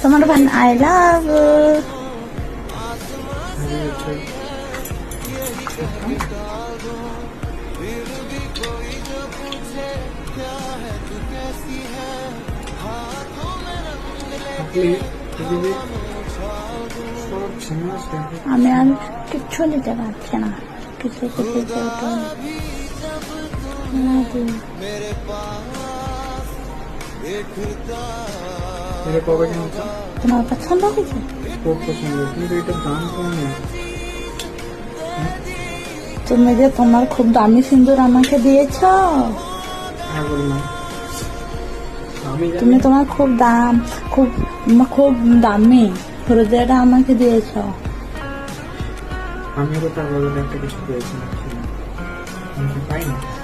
তোমার ভাই I love আমি আর কিচ্ছু দিতে পারছি না কিছু তোমার পছন্দ হয়েছে তুমি যে তোমার খুব দামি সিন্দুর আমাকে দিয়েছ তুমি তোমার খুব খুব দামি হৃদয়টা আমাকে দিয়েছ আমিও তো তার বদলে একটা কিছু পেয়েছি পাই না